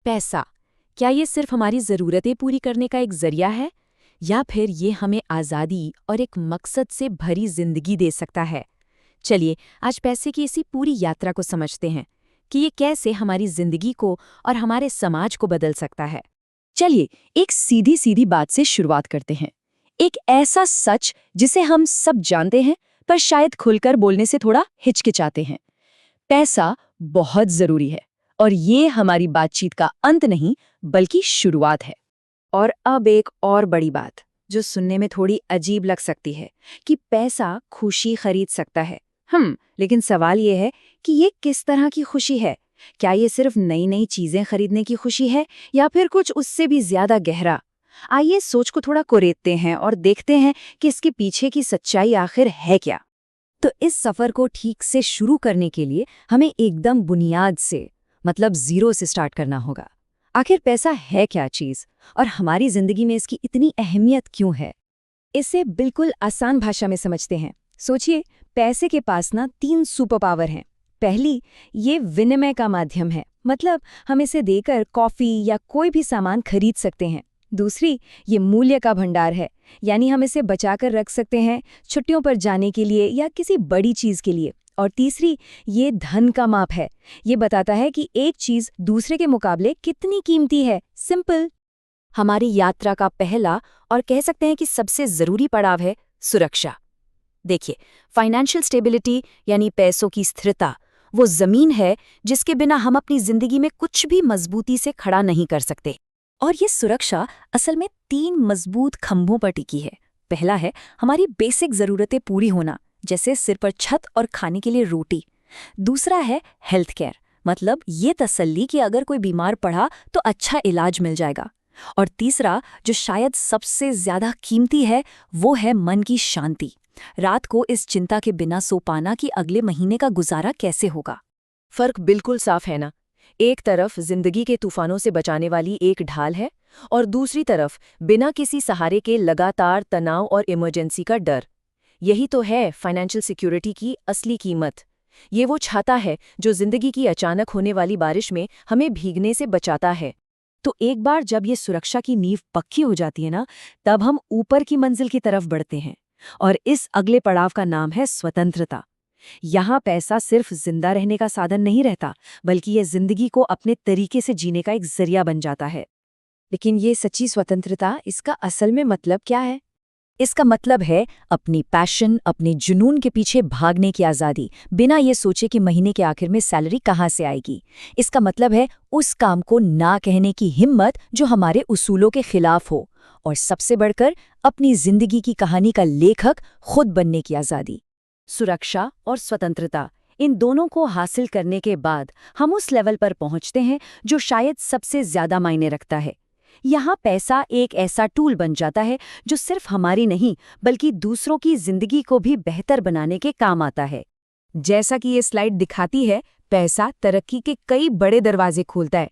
पैसा, क्या ये सिर्फ हमारी ज़रूरतें पूरी करने का एक जरिया है, या फिर ये हमें आज़ादी और एक मकसद से भरी जिंदगी दे सकता है? चलिए आज पैसे की इसी पूरी यात्रा को समझते हैं कि ये कैसे हमारी जिंदगी को और हमारे समाज को बदल सकता है। चलिए एक सीधी सीधी बात से शुरुआत करते हैं। एक ऐसा सच जिसे हम सब जानते हैं पर शायद खुलकर बोलने से थोड़ा हिचकिचाते हैं। पैसा बहुत जरूरी है और ये हमारी बातचीत का अंत नहीं बल्कि शुरुआत है। और अब एक और बड़ी बात जो सुनने में थोड़ी अजीब लग सकती है कि पैसा खुशी खरीद सकता है। लेकिन सवाल ये है कि ये किस तरह की खुशी है? क्या ये सिर्फ नई नई चीजें खरीदने की खुशी है या फिर कुछ उससे भी ज्यादा गहरा? आइए सोच को थोड़ा कुरेदते हैं और देखते हैं कि इसके पीछे की सच्चाई आखिर है क्या। तो इस सफर को ठीक से शुरू करने के लिए हमें एकदम बुनियाद से मतलब जीरो से स्टार्ट करना होगा। आखिर पैसा है क्या चीज और हमारी जिंदगी में इसकी इतनी अहमियत क्यों है? इसे बिल्कुल आसान भाषा में समझते हैं। सोचिए, पैसे के पास ना 3 सुपर पावर हैं। पहली, ये विनिमय का माध्यम है, मतलब हम इसे देकर कॉफी या कोई भी सामान खरीद सकते हैं। दूसरी, ये मूल्य का भंडार है, यानी हम इसे बचाकर रख सकते हैं छुट्टियों पर जाने के लिए या किसी बड़ी चीज के लिए। और तीसरी, ये धन का माप है, ये बताता है कि एक चीज दूसरे के मुकाबले कितनी कीमती है। सिंपल। हमारी यात्रा का पहला और कह सकते हैं कि सबसे जरूरी पड़ाव है सुरक्षा। देखिए, फाइनेंशियल स्टेबिलिटी यानी पैसों की स्थिरता वो जमीन है जिसके बिना हम अपनी जिंदगी में कुछ भी मजबूती से खड़ा नहीं कर सकते। और ये सुरक्षा असल में 3 मजबूत खंभों पर टिकी है। पहला है हमारी बेसिक जरूरतें पूरी होना, जैसे सिर पर छत और खाने के लिए रोटी। दूसरा है हेल्थ केयर, मतलब ये तसल्ली कि अगर कोई बीमार पड़ा तो अच्छा इलाज मिल जाएगा। और तीसरा, जो शायद सबसे ज्यादा कीमती है, वो है मन की शांति। रात को इस चिंता के बिना सो पाना कि अगले महीने का गुजारा कैसे होगा। फर्क बिल्कुल साफ है ना। एक तरफ जिंदगी के तूफानों से बचाने वाली एक ढाल है और दूसरी तरफ बिना किसी सहारे के लगातार तनाव और इमरजेंसी का डर। यही तो है फाइनेंशियल सिक्योरिटी की असली कीमत। ये वो छाता है जो जिंदगी की अचानक होने वाली बारिश में हमें भीगने से बचाता है। तो एक बार जब ये सुरक्षा की नींव पक्की हो जाती है ना, तब हम ऊपर की मंजिल की तरफ बढ़ते हैं। और इस अगले पड़ाव का नाम है स्वतंत्रता। यहाँ पैसा सिर्फ जिंदा रहने का साधन नहीं रहता, बल्कि ये जिंदगी को अपने तरीके से जीने का एक जरिया बन जाता है। लेकिन ये सच्ची स्वतंत्रता, इसका असल में मतलब क्या है? इसका मतलब है अपनी पैशन, अपने जुनून के पीछे भागने की आज़ादी, बिना ये सोचे कि महीने के आखिर में सैलरी कहाँ से आएगी। इसका मतलब है उस काम को ना कहने की हिम्मत जो हमारे उसूलों के खिलाफ हो। और सबसे बढ़कर अपनी जिंदगी की कहानी का लेखक खुद बनने की आज़ादी। सुरक्षा और स्वतंत्रता, इन दोनों को हासिल करने के बाद हम उस लेवल पर पहुंचते हैं जो शायद सबसे ज्यादा मायने रखता है। यहाँ पैसा एक ऐसा टूल बन जाता है जो सिर्फ हमारी नहीं बल्कि दूसरों की जिंदगी को भी बेहतर बनाने के काम आता है। जैसा कि ये स्लाइड दिखाती है, पैसा तरक्की के कई बड़े दरवाजे खोलता है।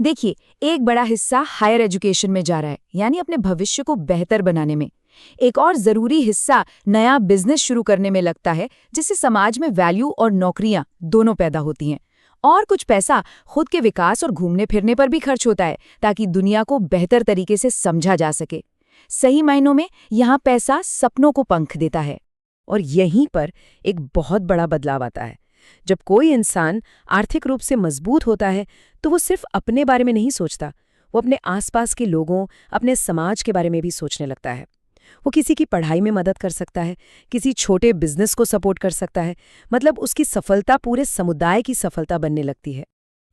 देखिए, एक बड़ा हिस्सा हायर एजुकेशन में जा रहा है, यानी अपने भविष्य को बेहतर बनाने में। एक और जरूरी हिस्सा नया बिजनेस शुरू करने में लगता है, जिससे समाज में वैल्यू और नौकरियां दोनों पैदा होती हैं। और कुछ पैसा खुद के विकास और घूमने फिरने पर भी खर्च होता है, ताकि दुनिया को बेहतर तरीके से समझा जा सके। सही मायनों में यहाँ पैसा सपनों को पंख देता है। और यहीं पर एक बहुत बड़ा बदलाव आता है। जब कोई इंसान आर्थिक रूप से मजबूत होता है तो वो सिर्फ अपने बारे में नहीं सोचता, वो अपने आसपास के लोगों, अपने समाज के बारे में भी सोचने लगता है। वो किसी की पढ़ाई में मदद कर सकता है, किसी छोटे बिजनेस को सपोर्ट कर सकता है। मतलब उसकी सफलता पूरे समुदाय की सफलता बनने लगती है।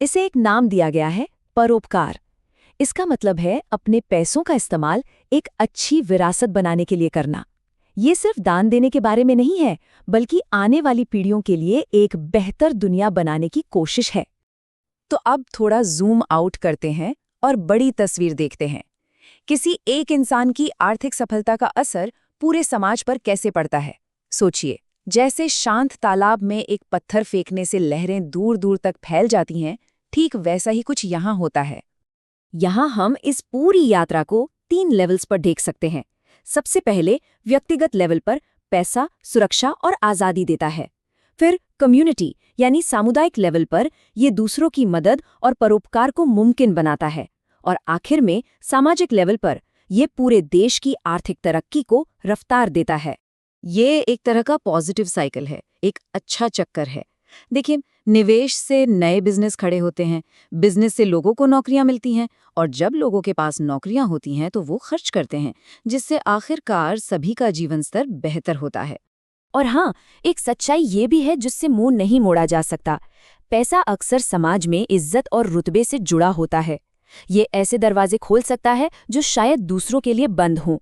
इसे एक नाम दिया गया है, परोपकार। इसका मतलब है अपने पैसों का इस्तेमाल एक अच्छी विरासत बनाने के लिए करना। ये सिर्फ दान देने के बारे में नहीं है, बल्कि आने वाली पीढ़ियों के लिए एक बेहतर दुनिया बनाने की कोशिश है। तो अब थोड़ा जूम आउट करते हैं और बड़ी तस्वीर देखते हैं। किसी एक इंसान की आर्थिक सफलता का असर पूरे समाज पर कैसे पड़ता है। सोचिए, जैसे शांत तालाब में एक पत्थर फेंकने से लहरें दूर दूर तक फैल जाती हैं, ठीक वैसा ही कुछ यहाँ होता है। यहाँ हम इस पूरी यात्रा को 3 लेवल्स पर देख सकते हैं। सबसे पहले व्यक्तिगत लेवल पर पैसा सुरक्षा और आज़ादी देता है। फिर कम्युनिटी यानी सामुदायिक लेवल पर ये दूसरों की मदद और परोपकार को मुमकिन बनाता है। और आखिर में सामाजिक लेवल पर ये पूरे देश की आर्थिक तरक्की को रफ्तार देता है। ये एक तरह का पॉजिटिव साइकिल है, एक अच्छा चक्कर है। देखिए, निवेश से नए बिजनेस खड़े होते हैं, बिजनेस से लोगों को नौकरियां मिलती हैं, और जब लोगों के पास नौकरियां होती हैं तो वो खर्च करते हैं, जिससे आखिरकार सभी का जीवन स्तर बेहतर होता है। और हाँ, एक सच्चाई ये भी है जिससे मुंह नहीं मोड़ा जा सकता। पैसा अक्सर समाज में इज्जत और रुतबे से जुड़ा होता है। ये ऐसे दरवाजे खोल सकता है जो शायद दूसरों के लिए बंद हों।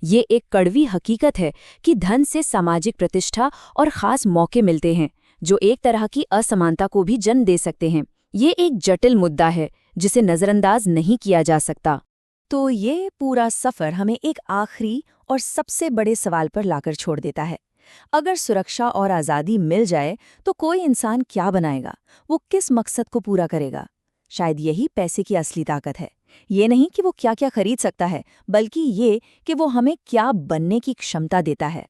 ये एक कड़वी हकीकत है कि धन से सामाजिक प्रतिष्ठा और खास मौके मिलते हैं, जो एक तरह की असमानता को भी जन्म दे सकते हैं। ये एक जटिल मुद्दा है जिसे नज़रअंदाज नहीं किया जा सकता। तो ये पूरा सफ़र हमें एक आखिरी और सबसे बड़े सवाल पर लाकर छोड़ देता है। अगर सुरक्षा और आज़ादी मिल जाए तो कोई इंसान क्या बनाएगा, वो किस मकसद को पूरा करेगा? शायद यही पैसे की असली ताकत है। ये नहीं कि वो क्या क्या खरीद सकता है, बल्कि ये कि वो हमें क्या बनने की क्षमता देता है।